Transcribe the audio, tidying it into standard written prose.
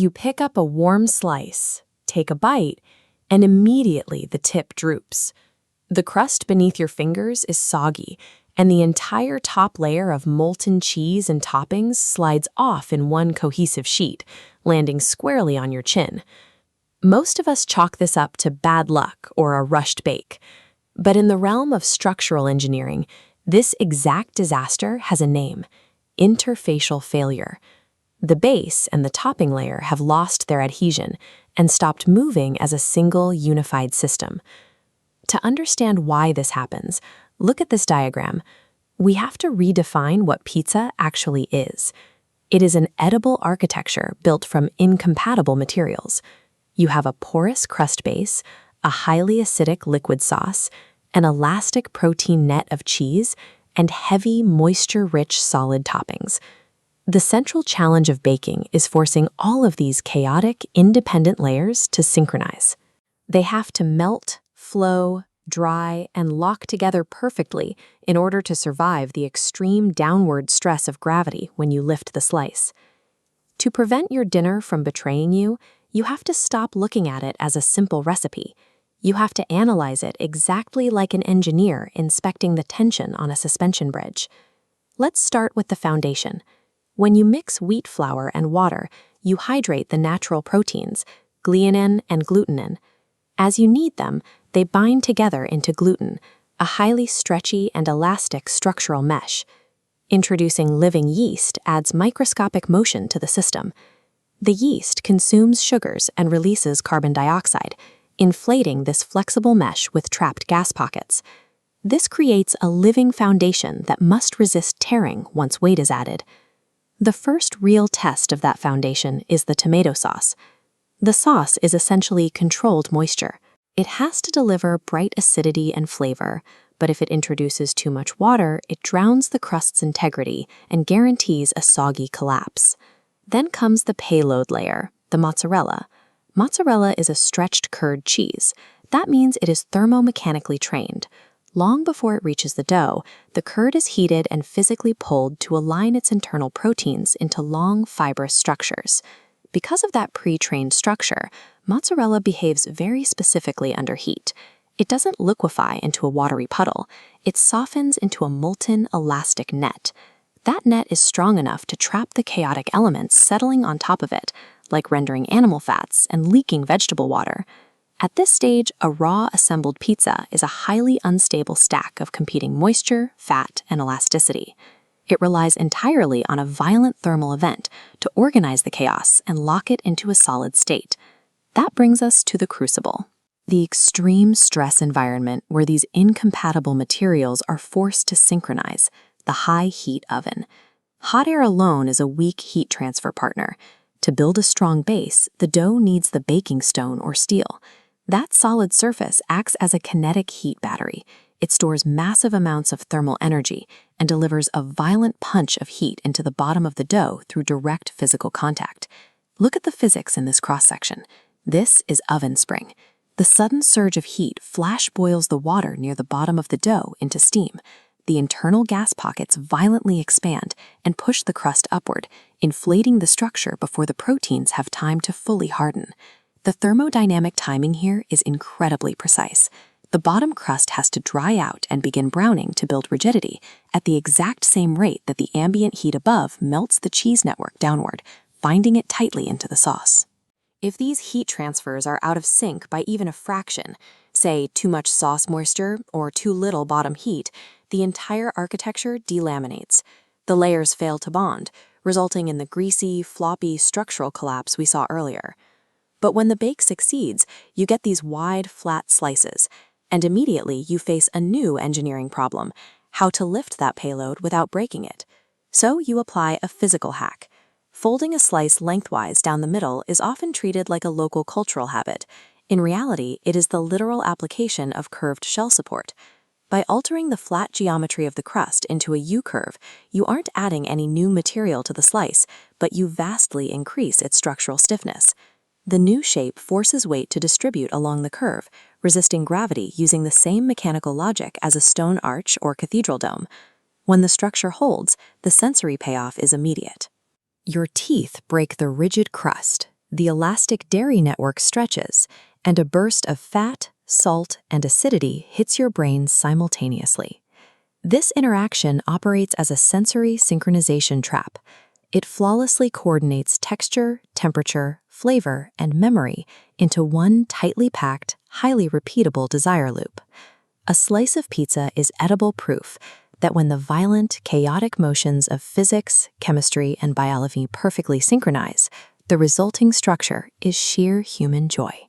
You pick up a warm slice, take a bite, and immediately the tip droops. The crust beneath your fingers is soggy, and the entire top layer of molten cheese and toppings slides off in one cohesive sheet, landing squarely on your chin. Most of us chalk this up to bad luck or a rushed bake. But in the realm of structural engineering, this exact disaster has a name: interfacial failure. The base and the topping layer have lost their adhesion and stopped moving as a single unified system. To understand why this happens, look at this diagram. We have to redefine what pizza actually is. It is an edible architecture built from incompatible materials. You have a porous crust base, a highly acidic liquid sauce, an elastic protein net of cheese, and heavy, moisture-rich solid toppings. The central challenge of baking is forcing all of these chaotic, independent layers to synchronize. They have to melt, flow, dry, and lock together perfectly in order to survive the extreme downward stress of gravity when you lift the slice. To prevent your dinner from betraying you, you have to stop looking at it as a simple recipe. You have to analyze it exactly like an engineer inspecting the tension on a suspension bridge. Let's start with the foundation. When you mix wheat flour and water, you hydrate the natural proteins, gliadin and glutenin. As you knead them, they bind together into gluten, a highly stretchy and elastic structural mesh. Introducing living yeast adds microscopic motion to the system. The yeast consumes sugars and releases carbon dioxide, inflating this flexible mesh with trapped gas pockets. This creates a living foundation that must resist tearing once weight is added. The first real test of that foundation is the tomato sauce. The sauce is essentially controlled moisture. It has to deliver bright acidity and flavor, but if it introduces too much water, it drowns the crust's integrity and guarantees a soggy collapse. Then comes the payload layer, the mozzarella. Mozzarella is a stretched curd cheese. That means it is thermomechanically trained. Long before it reaches the dough, the curd is heated and physically pulled to align its internal proteins into long, fibrous structures. Because of that pre-trained structure, mozzarella behaves very specifically under heat. It doesn't liquefy into a watery puddle. It softens into a molten, elastic net. That net is strong enough to trap the chaotic elements settling on top of it, like rendering animal fats and leaking vegetable water. At this stage, a raw assembled pizza is a highly unstable stack of competing moisture, fat, and elasticity. It relies entirely on a violent thermal event to organize the chaos and lock it into a solid state. That brings us to the crucible, the extreme stress environment where these incompatible materials are forced to synchronize, the high heat oven. Hot air alone is a weak heat transfer partner. To build a strong base, the dough needs the baking stone or steel. That solid surface acts as a kinetic heat battery. It stores massive amounts of thermal energy and delivers a violent punch of heat into the bottom of the dough through direct physical contact. Look at the physics in this cross-section. This is oven spring. The sudden surge of heat flash boils the water near the bottom of the dough into steam. The internal gas pockets violently expand and push the crust upward, inflating the structure before the proteins have time to fully harden. The thermodynamic timing here is incredibly precise. The bottom crust has to dry out and begin browning to build rigidity at the exact same rate that the ambient heat above melts the cheese network downward, binding it tightly into the sauce. If these heat transfers are out of sync by even a fraction, say too much sauce moisture or too little bottom heat, the entire architecture delaminates. The layers fail to bond, resulting in the greasy, floppy structural collapse we saw earlier. But when the bake succeeds, you get these wide, flat slices, and immediately you face a new engineering problem: how to lift that payload without breaking it. So you apply a physical hack. Folding a slice lengthwise down the middle is often treated like a local cultural habit. In reality, it is the literal application of curved shell support. By altering the flat geometry of the crust into a U-curve, you aren't adding any new material to the slice, but you vastly increase its structural stiffness. The new shape forces weight to distribute along the curve, resisting gravity using the same mechanical logic as a stone arch or cathedral dome. When the structure holds, the sensory payoff is immediate. Your teeth break the rigid crust. the elastic dairy network stretches, and a burst of fat, salt, and acidity hits your brain simultaneously. This interaction operates as a sensory synchronization trap. It flawlessly coordinates texture, temperature, flavor, and memory into one tightly packed, highly repeatable desire loop. A slice of pizza is edible proof that when the violent, chaotic motions of physics, chemistry, and biology perfectly synchronize, the resulting structure is sheer human joy.